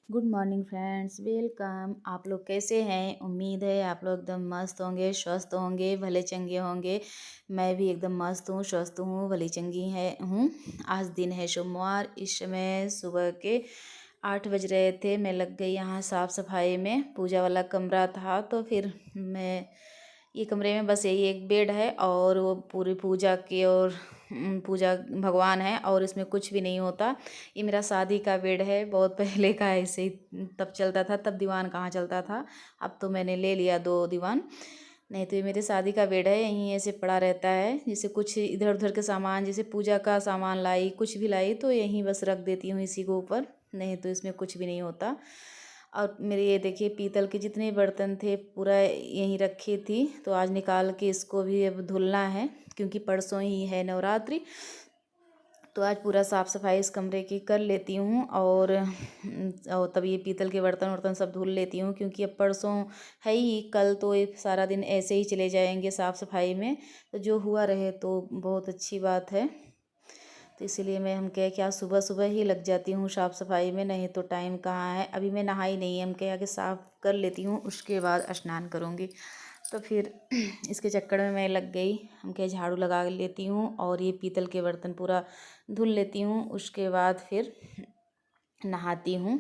Good morning friends, welcome. आप लोग कैसे हैं? उम्मीद है आप लोग एकदम मस्त होंगे, स्वस्थ होंगे, भले चंगे होंगे। मैं भी एकदम मस्त हूँ, स्वस्थ हूँ, भली चंगी है हूँ। आज दिन है सोमवार। इस समय सुबह के 8 बज रहे थे। मैं लग गई यहाँ साफ़ सफाई में। पूजा वाला कमरा था तो फिर मैं ये कमरे में बस यही एक बेड है और वो पूरी पूजा की और पूजा भगवान है और इसमें कुछ भी नहीं होता। ये मेरा शादी का बेड है, बहुत पहले का है। ऐसे ही तब चलता था, तब दीवान कहाँ चलता था। अब तो मैंने ले लिया 2 दीवान। नहीं तो ये मेरे शादी का बेड है, यहीं ऐसे पड़ा रहता है। जैसे कुछ इधर उधर के सामान, जैसे पूजा का सामान लाई, कुछ भी लाई तो यहीं बस रख देती हूँ इसी के ऊपर। नहीं तो इसमें कुछ भी नहीं होता। और मेरे ये देखिए पीतल के जितने बर्तन थे पूरा यहीं रखी थी, तो आज निकाल के इसको भी अब धुलना है क्योंकि परसों ही है नवरात्रि। तो आज पूरा साफ़ सफाई इस कमरे की कर लेती हूँ और तब ये पीतल के बर्तन वर्तन सब धुल लेती हूँ क्योंकि अब परसों है ही। कल तो एक सारा दिन ऐसे ही चले जाएंगे साफ़ सफाई में, तो जो हुआ रहे तो बहुत अच्छी बात है। तो इसीलिए मैं हम कहे क्या सुबह सुबह ही लग जाती हूँ साफ़ सफाई में, नहीं तो टाइम कहाँ है। अभी मैं नहाई नहीं, हम कहे आगे साफ़ कर लेती हूँ, उसके बाद स्नान करूँगी। तो फिर इसके चक्कर में मैं लग गई। हम कहे झाड़ू लगा लेती हूँ और ये पीतल के बर्तन पूरा धुल लेती हूँ, उसके बाद फिर नहाती हूँ।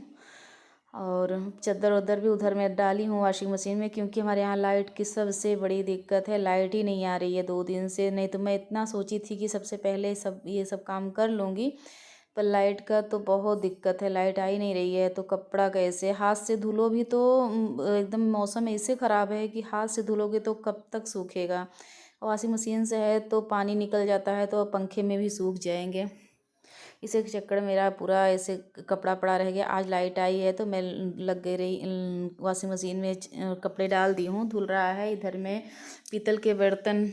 और चादर उधर भी उधर मैं डाली हूँ वॉशिंग मशीन में क्योंकि हमारे यहाँ लाइट की सबसे बड़ी दिक्कत है। लाइट ही नहीं आ रही है 2 दिन से। नहीं तो मैं इतना सोची थी कि सबसे पहले सब ये सब काम कर लूँगी, पर लाइट का तो बहुत दिक्कत है। लाइट आ ही नहीं रही है तो कपड़ा कैसे हाथ से धुलो भी तो एकदम मौसम ऐसे ख़राब है कि हाथ से धुलोगे तो कब तक सूखेगा। वॉशिंग मशीन से है तो पानी निकल जाता है तो पंखे में भी सूख जाएंगे। इसी के चक्कर में मेरा पूरा ऐसे कपड़ा पड़ा रह गया। आज लाइट आई है तो मैं लग गई रही वॉशिंग मशीन में कपड़े डाल दी हूँ, धुल रहा है। इधर में पीतल के बर्तन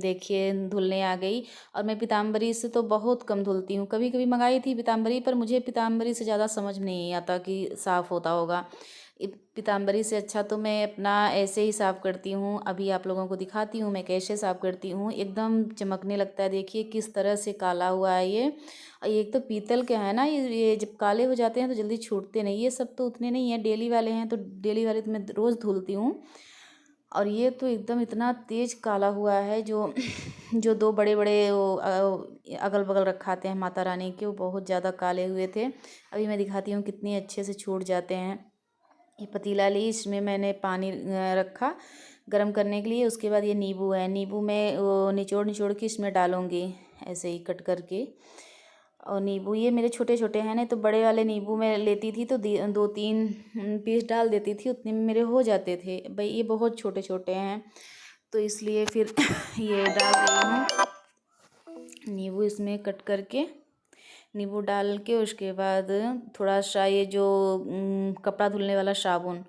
देखिए धुलने आ गई। और मैं पीताम्बरी से तो बहुत कम धुलती हूँ। कभी कभी मंगाई थी पीताम्बरी, पर मुझे पीताम्बरी से ज़्यादा समझ नहीं आता कि साफ़ होता होगा। पीताम्बरी से अच्छा तो मैं अपना ऐसे ही साफ़ करती हूँ। अभी आप लोगों को दिखाती हूँ मैं कैसे साफ़ करती हूँ। एकदम चमकने लगता है, देखिए किस तरह से काला हुआ है ये। और ये एक तो पीतल के हैं ना, ये जब काले हो जाते हैं तो जल्दी छूटते नहीं। ये सब तो उतने नहीं हैं, डेली वाले हैं तो डेली वाले तो मैं रोज़ धुलती हूँ। और ये तो एकदम इतना तेज काला हुआ है। जो जो 2 बड़े बड़े वो अगल बगल रखाते हैं माता रानी के, वो बहुत ज़्यादा काले हुए थे। अभी मैं दिखाती हूँ कितनी अच्छे से छूट जाते हैं। ये पतीला ली, इसमें मैंने पानी रखा गरम करने के लिए। उसके बाद ये नींबू है, नींबू मैं वो निचोड़ निचोड़ के इसमें डालूँगी ऐसे ही कट करके। और नींबू ये मेरे छोटे छोटे हैं, नहीं तो बड़े वाले नींबू मैं लेती थी तो 2-3 पीस डाल देती थी, उतने में मेरे हो जाते थे। भाई ये बहुत छोटे छोटे हैं तो इसलिए फिर ये डाल रही हूँ नींबू इसमें कट करके। नींबू डाल के उसके बाद थोड़ा सा ये जो कपड़ा धुलने वाला साबुन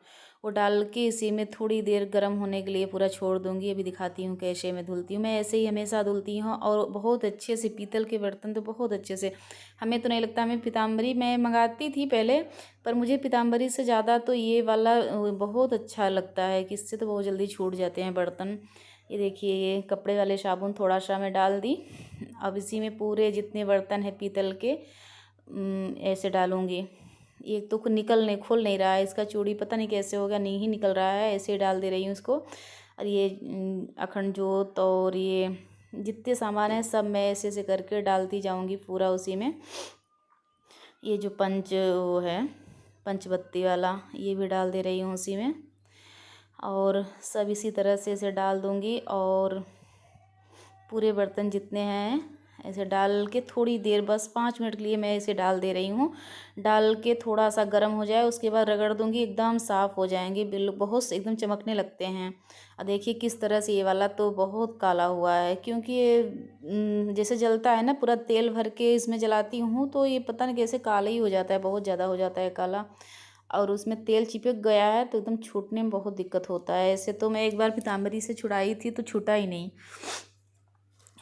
वो डाल के इसी में थोड़ी देर गर्म होने के लिए पूरा छोड़ दूंगी। अभी दिखाती हूँ कैसे मैं धुलती हूँ। मैं ऐसे ही हमेशा धुलती हूँ और बहुत अच्छे से। पीतल के बर्तन तो बहुत अच्छे से, हमें तो नहीं लगता। हमें पीताम्बरी मैं मंगाती थी पहले, पर मुझे पीताम्बरी से ज़्यादा तो ये वाला बहुत अच्छा लगता है कि इससे तो बहुत जल्दी छूट जाते हैं बर्तन। ये देखिए ये कपड़े वाले साबुन थोड़ा सा मैं डाल दी। अब इसी में पूरे जितने बर्तन हैं पीतल के ऐसे डालूँगी। एक तो निकल नहीं खुल नहीं रहा है इसका चूड़ी, पता नहीं कैसे हो गया, नहीं ही निकल रहा है। ऐसे ही डाल दे रही हूँ इसको। और ये अखंड जोत और ये जितने सामान हैं सब मैं ऐसे ऐसे करके डालती जाऊँगी पूरा उसी में। ये जो पंच वो है पंचबत्ती वाला, ये भी डाल दे रही हूँ उसी में। और सब इसी तरह से इसे डाल दूँगी और पूरे बर्तन जितने हैं ऐसे डाल के थोड़ी देर बस 5 मिनट के लिए मैं इसे डाल दे रही हूँ। डाल के थोड़ा सा गर्म हो जाए उसके बाद रगड़ दूँगी, एकदम साफ़ हो जाएंगे। बिल्कुल बहुत एकदम चमकने लगते हैं। और देखिए किस तरह से ये वाला तो बहुत काला हुआ है क्योंकि ये जैसे जलता है ना, पूरा तेल भर के इसमें जलाती हूँ तो ये पता नहीं कैसे काला ही हो जाता है, बहुत ज़्यादा हो जाता है काला। और उसमें तेल चिपक गया है तो एकदम छूटने में बहुत दिक्कत होता है। ऐसे तो मैं एक बार पीताम्बरी से छुड़ाई थी तो छूटा ही नहीं।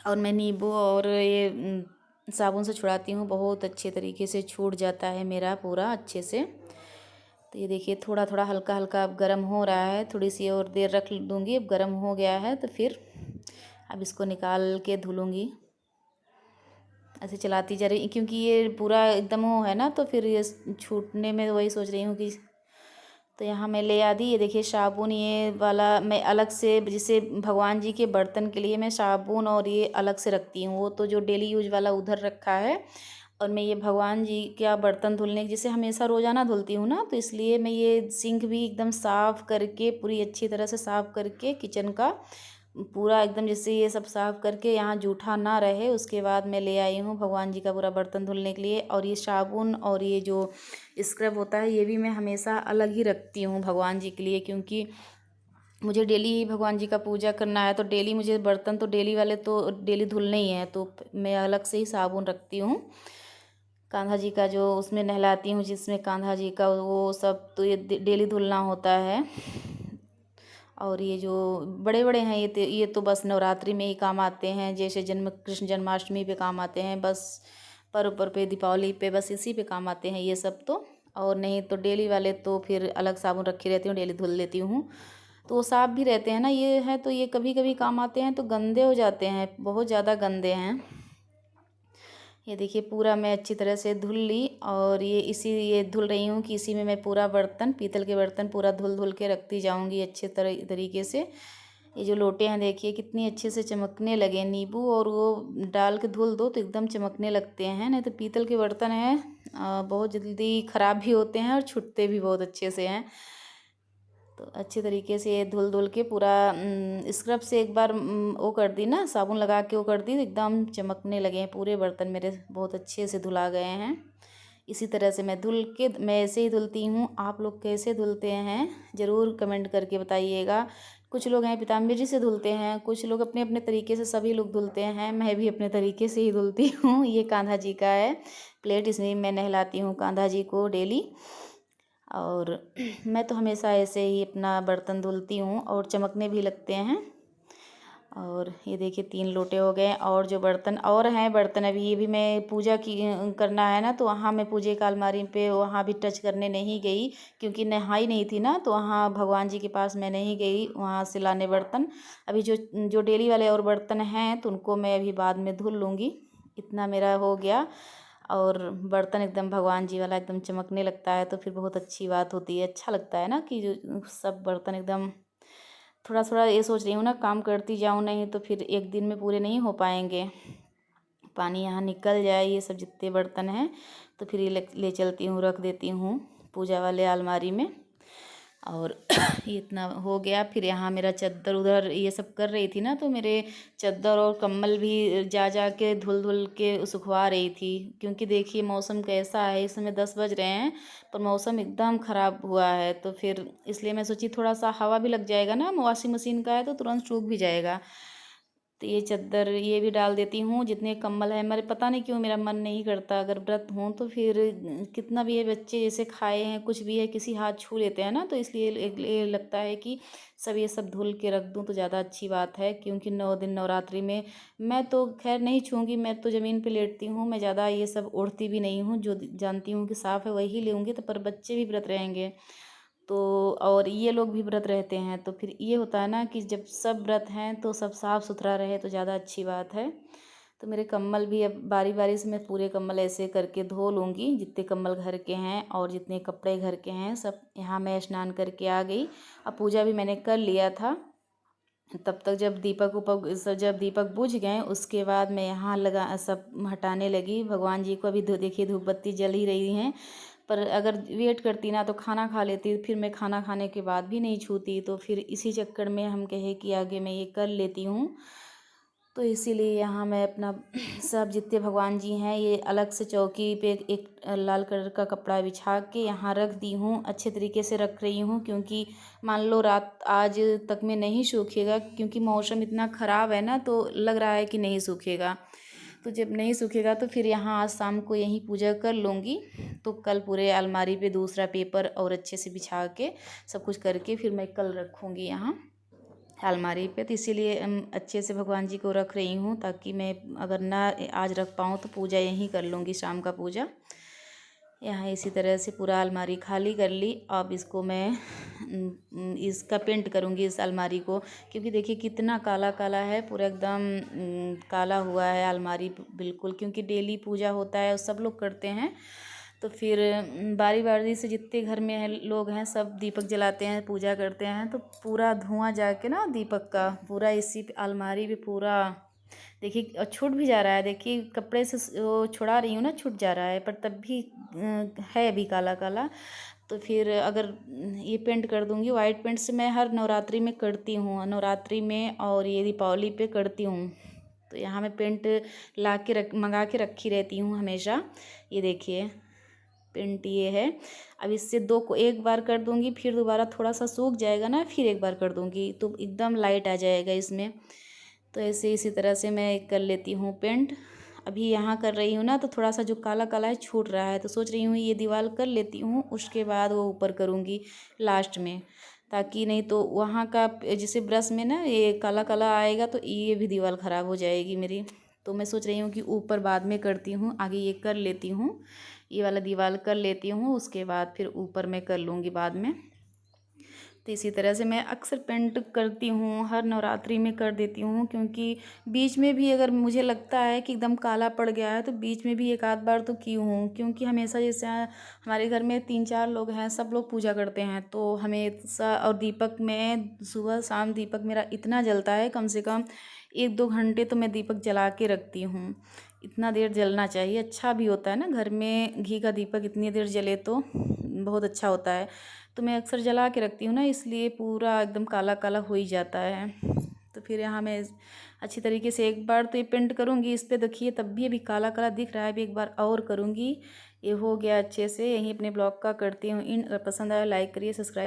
और मैं नींबू और ये साबुन से छुड़ाती हूँ, बहुत अच्छे तरीके से छूट जाता है मेरा पूरा अच्छे से। तो ये देखिए थोड़ा थोड़ा हल्का हल्का अब गर्म हो रहा है, थोड़ी सी और देर रख दूँगी। अब गर्म हो गया है तो फिर अब इसको निकाल के धुलूँगी। ऐसे चलाती जा रही, क्योंकि ये पूरा एकदम वो है ना, तो फिर ये छूटने में वही सोच रही हूँ कि। तो यहाँ मैं ले आती, ये देखिए साबुन ये वाला मैं अलग से, जैसे भगवान जी के बर्तन के लिए मैं साबुन और ये अलग से रखती हूँ। वो तो जो डेली यूज वाला उधर रखा है, और मैं ये भगवान जी का बर्तन धुलने जैसे हमेशा रोज़ाना धुलती हूँ ना, तो इसलिए मैं ये सिंक भी एकदम साफ़ करके पूरी अच्छी तरह से साफ़ करके किचन का पूरा एकदम जैसे ये सब साफ़ करके यहाँ जूठा ना रहे, उसके बाद मैं ले आई हूँ भगवान जी का पूरा बर्तन धुलने के लिए। और ये साबुन और ये जो स्क्रब होता है ये भी मैं हमेशा अलग ही रखती हूँ भगवान जी के लिए, क्योंकि मुझे डेली ही भगवान जी का पूजा करना है, तो डेली मुझे बर्तन तो डेली वाले तो डेली धुलने ही है, तो मैं अलग से ही साबुन रखती हूँ। कान्हा जी का जो उसमें नहलाती हूँ, जिसमें कान्हा जी का वो सब, तो ये डेली धुलना होता है। और ये जो बड़े बड़े हैं ये तो बस नवरात्रि में ही काम आते हैं, जैसे कृष्ण जन्माष्टमी पे काम आते हैं, बस पर्व पे, दीपावली पे, बस इसी पे काम आते हैं ये सब तो। और नहीं तो डेली वाले तो फिर अलग साबुन रखी रहती हूँ, डेली धुल लेती हूँ, तो वो साफ़ भी रहते हैं ना। ये है तो ये कभी कभी काम आते हैं तो गंदे हो जाते हैं, बहुत ज़्यादा गंदे हैं। ये देखिए पूरा मैं अच्छी तरह से धुल ली, और ये धुल रही हूँ कि इसी में मैं पूरा बर्तन, पीतल के बर्तन पूरा धुल धुल के रखती जाऊँगी अच्छे तरीके से। ये जो लोटे हैं देखिए कितनी अच्छे से चमकने लगे, नींबू और वो डाल के धुल दो तो एकदम चमकने लगते हैं। नहीं तो पीतल के बर्तन हैं बहुत जल्दी ख़राब भी होते हैं और छुटते भी बहुत अच्छे से हैं। तो अच्छे तरीके से धुल धुल के पूरा स्क्रब से एक बार वो कर दी ना, साबुन लगा के वो कर दी, तो एकदम चमकने लगे हैं पूरे बर्तन मेरे, बहुत अच्छे से धुला गए हैं। इसी तरह से मैं ऐसे ही धुलती हूँ। आप लोग कैसे धुलते हैं ज़रूर कमेंट करके बताइएगा। कुछ लोग हैं पीताम्बर से धुलते हैं, कुछ लोग अपने अपने तरीके से, सभी लोग धुलते हैं। मैं भी अपने तरीके से ही धुलती हूँ। ये कान्हा जी का है प्लेट, इसमें मैं नहलाती हूँ कान्हा जी को डेली। और मैं तो हमेशा ऐसे ही अपना बर्तन धुलती हूँ और चमकने भी लगते हैं। और ये देखिए 3 लोटे हो गए, और जो बर्तन और हैं बर्तन अभी ये भी मैं पूजा की करना है ना, तो वहाँ मैं पूजे का अलमारी पे वहाँ भी टच करने नहीं गई, क्योंकि नहाई नहीं थी ना, तो वहाँ भगवान जी के पास मैं नहीं गई वहाँ से लाने बर्तन। अभी जो डेली वाले और बर्तन हैं तो उनको मैं अभी बाद में धुल लूँगी। इतना मेरा हो गया, और बर्तन एकदम भगवान जी वाला एकदम चमकने लगता है तो फिर बहुत अच्छी बात होती है, अच्छा लगता है ना कि जो सब बर्तन एकदम। थोड़ा थोड़ा ये सोच रही हूँ ना काम करती जाऊँ, नहीं तो फिर एक दिन में पूरे नहीं हो पाएंगे। पानी यहाँ निकल जाए ये सब जितने बर्तन हैं, तो फिर ये ले चलती हूँ, रख देती हूँ पूजा वाले अलमारी में। और ये इतना हो गया। फिर यहाँ मेरा चद्दर उधर ये सब कर रही थी ना, तो मेरे चद्दर और कम्बल भी जा जा के धुल धुल के सुखवा रही थी, क्योंकि देखिए मौसम कैसा है, इस समय 10 बज रहे हैं पर मौसम एकदम ख़राब हुआ है। तो फिर इसलिए मैं सोची थोड़ा सा हवा भी लग जाएगा ना, वॉशिंग मशीन का है तो तुरंत सूख भी जाएगा। तो ये चद्दर ये भी डाल देती हूँ, जितने कम्बल है मेरे, पता नहीं क्यों मेरा मन नहीं करता, अगर व्रत हूँ तो फिर कितना भी है, बच्चे जैसे खाए हैं कुछ भी है किसी हाथ छू लेते हैं ना, तो इसलिए ये लगता है कि सब ये सब धुल के रख दूँ तो ज़्यादा अच्छी बात है। क्योंकि 9 दिन नवरात्रि में मैं तो खैर नहीं छूँगी, मैं तो ज़मीन पे लेटती हूँ, मैं ज़्यादा ये सब ओढ़ती भी नहीं हूँ, जो जानती हूँ कि साफ़ है वही लेंगे। तो पर बच्चे भी व्रत रहेंगे तो, और ये लोग भी व्रत रहते हैं, तो फिर ये होता है ना कि जब सब व्रत हैं तो सब साफ़ सुथरा रहे तो ज़्यादा अच्छी बात है। तो मेरे कम्बल भी अब बारी बारी से मैं पूरे कम्बल ऐसे करके धो लूँगी, जितने कम्बल घर के हैं और जितने कपड़े घर के हैं सब। यहाँ मैं स्नान करके आ गई, अब पूजा भी मैंने कर लिया था। तब तक जब दीपक बुझ गए उसके बाद मैं यहाँ लगा सब हटाने लगी। भगवान जी को अभी देखिए धूप बत्ती जल ही रही हैं, पर अगर वेट करती ना तो खाना खा लेती, फिर मैं खाना खाने के बाद भी नहीं छूती, तो फिर इसी चक्कर में हम कहे कि आगे मैं ये कर लेती हूँ। तो इसीलिए यहाँ मैं अपना सब जितने भगवान जी हैं ये अलग से चौकी पे एक लाल कलर का कपड़ा बिछा के यहाँ रख दी हूँ, अच्छे तरीके से रख रही हूँ, क्योंकि मान लो रात आज तक में नहीं सूखेगा, क्योंकि मौसम इतना ख़राब है ना, तो लग रहा है कि नहीं सूखेगा। तो जब नहीं सूखेगा तो फिर यहाँ आज शाम को यहीं पूजा कर लूँगी, तो कल पूरे अलमारी पे दूसरा पेपर और अच्छे से बिछा के सब कुछ करके फिर मैं कल रखूँगी यहाँ अलमारी पे। तो इसीलिए अच्छे से भगवान जी को रख रही हूँ, ताकि मैं अगर ना आज रख पाऊँ तो पूजा यहीं कर लूँगी, शाम का पूजा। यहाँ इसी तरह से पूरा अलमारी खाली कर ली। अब इसको मैं इसका पेंट करूँगी इस अलमारी को, क्योंकि देखिए कितना काला काला है, पूरा एकदम काला हुआ है अलमारी बिल्कुल, क्योंकि डेली पूजा होता है और सब लोग करते हैं। तो फिर बारी बारी से जितने घर में है लोग हैं सब दीपक जलाते हैं, पूजा करते हैं, तो पूरा धुआं जाके ना दीपक का पूरा इसी अलमारी पे पूरा देखिए, और छूट भी जा रहा है। देखिए कपड़े से वो छुड़ा रही हूँ ना, छूट जा रहा है, पर तब भी है अभी काला काला। तो फिर अगर ये पेंट कर दूँगी, वाइट पेंट से मैं हर नवरात्रि में करती हूँ, नवरात्रि में और ये दीपावली पे करती हूँ। तो यहाँ मैं पेंट ला के मंगा के रखी रहती हूँ हमेशा। ये देखिए पेंट ये है। अब इससे दो को एक बार कर दूँगी, फिर दोबारा थोड़ा सा सूख जाएगा ना, फिर एक बार कर दूँगी तो एकदम लाइट आ जाएगा इसमें। तो ऐसे इसी तरह से मैं कर लेती हूँ पेंट। अभी यहाँ कर रही हूँ ना, तो थोड़ा सा जो काला काला है छूट रहा है, तो सोच रही हूँ ये दीवार कर लेती हूँ, उसके बाद वो ऊपर करूँगी लास्ट में, ताकि नहीं तो वहाँ का जैसे ब्रश में ना ये काला काला आएगा तो ये भी दीवार ख़राब हो जाएगी मेरी। तो मैं सोच रही हूँ कि ऊपर बाद में करती हूँ, आगे ये कर लेती हूँ, ये वाला दीवार कर लेती हूँ, उसके बाद फिर ऊपर मैं कर लूँगी बाद में। तो इसी तरह से मैं अक्सर पेंट करती हूँ, हर नवरात्रि में कर देती हूँ, क्योंकि बीच में भी अगर मुझे लगता है कि एकदम काला पड़ गया है तो बीच में भी एक आध बार तो की हूँ, क्योंकि हमेशा जैसे हमारे घर में 3-4 लोग हैं, सब लोग पूजा करते हैं, तो हमेशा और दीपक में सुबह शाम दीपक मेरा इतना जलता है, कम से कम 1-2 घंटे तो मैं दीपक जला के रखती हूँ। इतना देर जलना चाहिए, अच्छा भी होता है ना, घर में घी का दीपक इतनी देर जले तो बहुत अच्छा होता है। तो मैं अक्सर जला के रखती हूँ ना, इसलिए पूरा एकदम काला काला हो ही जाता है। तो फिर यहाँ मैं अच्छी तरीके से एक बार तो ये पेंट करूँगी इस पर, देखिए तब भी अभी काला काला दिख रहा है, अभी एक बार और करूँगी। ये हो गया अच्छे से। यहीं अपने ब्लॉग का करती हूँ इन। अगर पसंद आया लाइक करिए, सब्सक्राइब